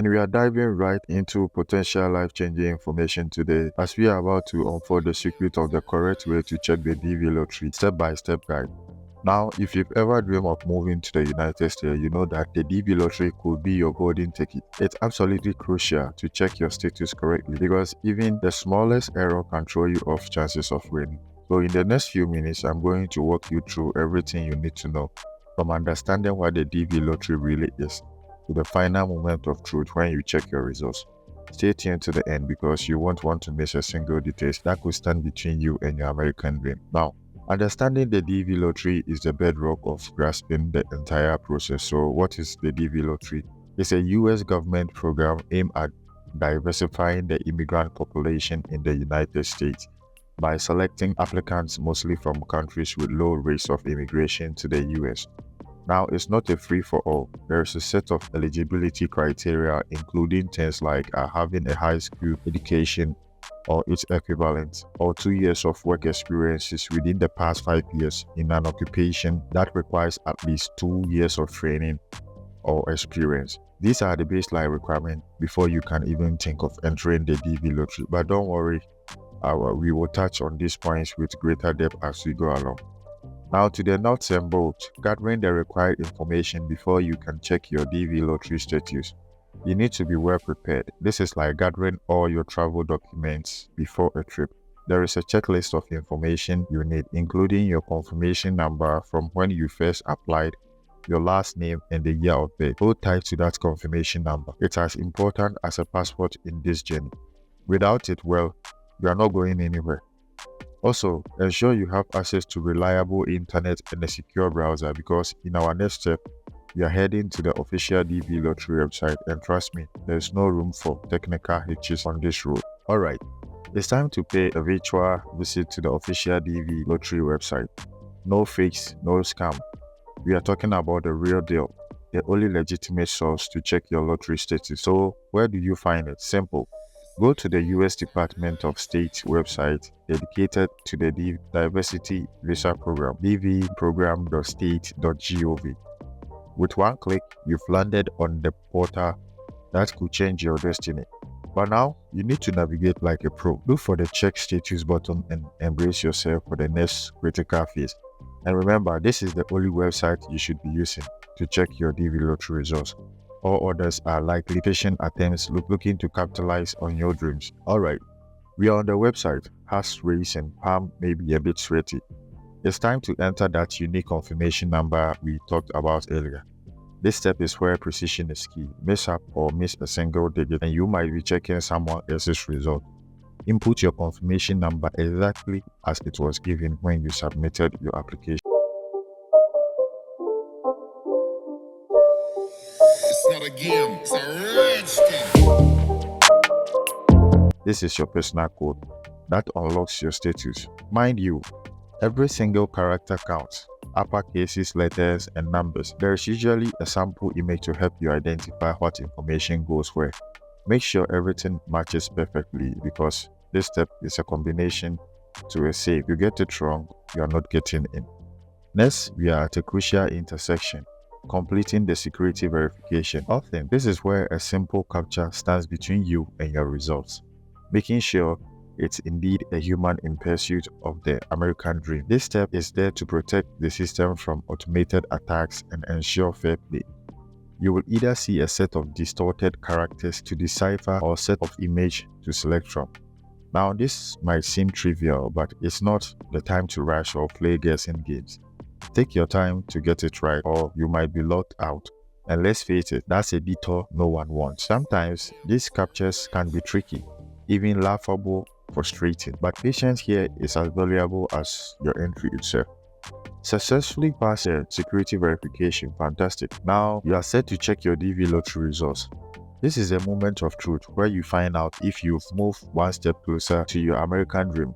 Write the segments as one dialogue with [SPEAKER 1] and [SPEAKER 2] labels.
[SPEAKER 1] And we are diving right into potential life-changing information today as we are about to unfold the secret of the correct way to check the DV lottery step-by-step guide. Now, if you've ever dreamed of moving to the United States, you know that the DV lottery could be your golden ticket. It's absolutely crucial to check your status correctly because even the smallest error can throw you off chances of winning. So in the next few minutes, I'm going to walk you through everything you need to know, from understanding what the DV lottery really is to the final moment of truth when you check your results. Stay tuned to the end because you won't want to miss a single detail that could stand between you and your American dream. Now, understanding the DV lottery is the bedrock of grasping the entire process. So, what is the DV lottery? It's a US government program aimed at diversifying the immigrant population in the United States by selecting applicants mostly from countries with low rates of immigration to the US. Now, it's not a free-for-all. There is a set of eligibility criteria, including things like having a high school education or its equivalent, or 2 years of work experiences within the past 5 years in an occupation that requires at least 2 years of training or experience. These are the baseline requirements before you can even think of entering the DV lottery. But don't worry, we will touch on these points with greater depth as we go along. Now to the nuts and bolts, gathering the required information before you can check your DV lottery status. You need to be well prepared. This is like gathering all your travel documents before a trip. There is a checklist of information you need, including your confirmation number from when you first applied, your last name, and the year of birth. Hold tight to that confirmation number. It's as important as a passport in this journey. Without it, well, you are not going anywhere. Also, ensure you have access to reliable internet and a secure browser because in our next step, we are heading to the official DV lottery website, and trust me, there's no room for technical hitches on this road. Alright, it's time to pay a virtual visit to the official DV lottery website. No fakes, no scam. We are talking about the real deal, the only legitimate source to check your lottery status. So, where do you find it? Simple. Go to the US Department of State website dedicated to the Diversity Visa Program, dvprogram.state.gov. With one click, you've landed on the portal that could change your destiny. But now, you need to navigate like a pro. Look for the check status button and embrace yourself for the next critical phase. And remember, this is the only website you should be using to check your DV lottery results. All others are likely patient attempts looking to capitalize on your dreams. Alright, we are on the website. Hash raised and palm may be a bit sweaty. It's time to enter that unique confirmation number we talked about earlier. This step is where precision is key. Mess up or miss a single digit and you might be checking someone else's result. Input your confirmation number exactly as it was given when you submitted your application.
[SPEAKER 2] It's not a game, it's a rich thing.
[SPEAKER 1] This is your personal code that unlocks your status. Mind you, every single character counts. Uppercases, letters, and numbers. There is usually a sample image to help you identify what information goes where. Make sure everything matches perfectly because this step is a combination to a save. If you get it wrong, you are not getting in. Next, we are at a crucial intersection, completing the security verification. Often, this is where a simple captcha stands between you and your results, making sure it's indeed a human in pursuit of the American dream. This step is there to protect the system from automated attacks and ensure fair play. You will either see a set of distorted characters to decipher or a set of images to select from. Now, this might seem trivial, but it's not the time to rush or play guessing games. Take your time to get it right or you might be locked out. And let's face it, that's a detour no one wants. Sometimes these captures can be tricky, even laughable, frustrating, but patience here is as valuable as your entry itself. Successfully pass your security verification, fantastic. Now you are set to check your DV lottery results. This is a moment of truth where you find out if you've moved one step closer to your American dream.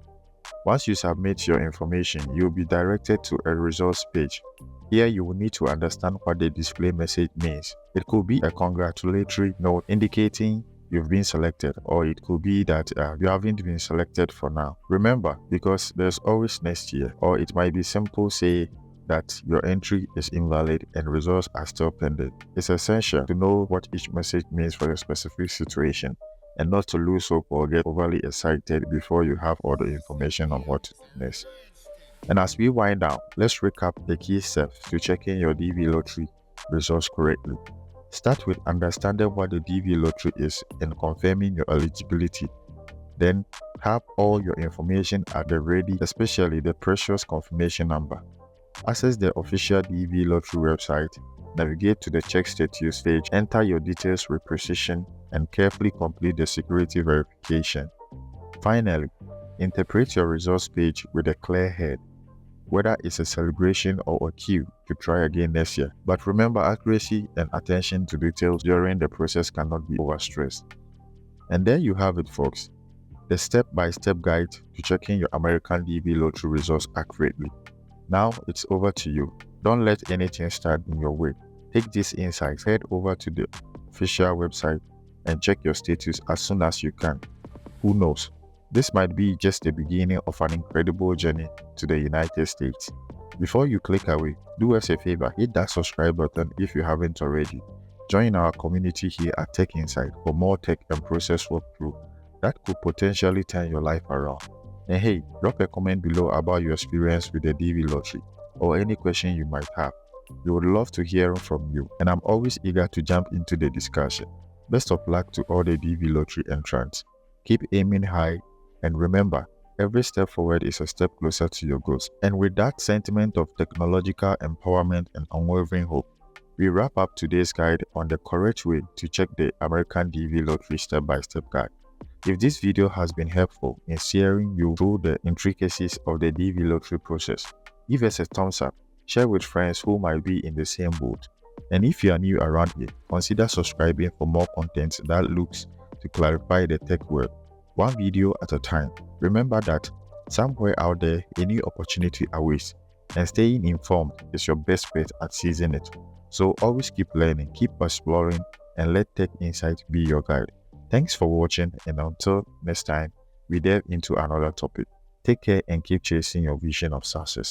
[SPEAKER 1] Once you submit your information, you'll be directed to a results page. Here you will need to understand what the display message means. It could be a congratulatory note indicating you've been selected, or it could be that you haven't been selected for now. Remember, because there's always next year, or it might be simple, say that your entry is invalid and results are still pending. It's essential to know what each message means for your specific situation and not to lose hope or get overly excited before you have all the information on what to do next. And as we wind down, let's recap the key steps to checking your DV lottery results correctly. Start with understanding what the DV lottery is and confirming your eligibility. Then have all your information at the ready, especially the precious confirmation number. Access the official DV lottery website, navigate to the check status page, enter your details with precision, and carefully complete the security verification. Finally, interpret your results page with a clear head, whether it's a celebration or a cue to try again next year. But remember, accuracy and attention to details during the process cannot be overstressed. And there you have it, folks. The step-by-step guide to checking your American DV lottery results accurately. Now it's over to you. Don't let anything stand in your way. Take these insights, head over to the official website and check your status as soon as you can. Who knows? This might be just the beginning of an incredible journey to the United States. Before you click away, do us a favor, hit that subscribe button if you haven't already. Join our community here at Tech Insight for more tech and process walkthrough that could potentially turn your life around. And hey, drop a comment below about your experience with the DV lottery or any question you might have. We would love to hear from you, and I'm always eager to jump into the discussion. Best of luck to all the DV lottery entrants. Keep aiming high, and remember, every step forward is a step closer to your goals. And with that sentiment of technological empowerment and unwavering hope, we wrap up today's guide on the correct way to check the American DV lottery step-by-step guide. If this video has been helpful in steering you through the intricacies of the DV lottery process, give us a thumbs up, share with friends who might be in the same boat. And if you are new around here, consider subscribing for more content that looks to clarify the tech world, one video at a time. Remember that somewhere out there, a new opportunity awaits, and staying informed is your best bet at seizing it. So always keep learning, keep exploring, and let Tech Insight be your guide. Thanks for watching, and until next time, we delve into another topic. Take care and keep chasing your vision of success.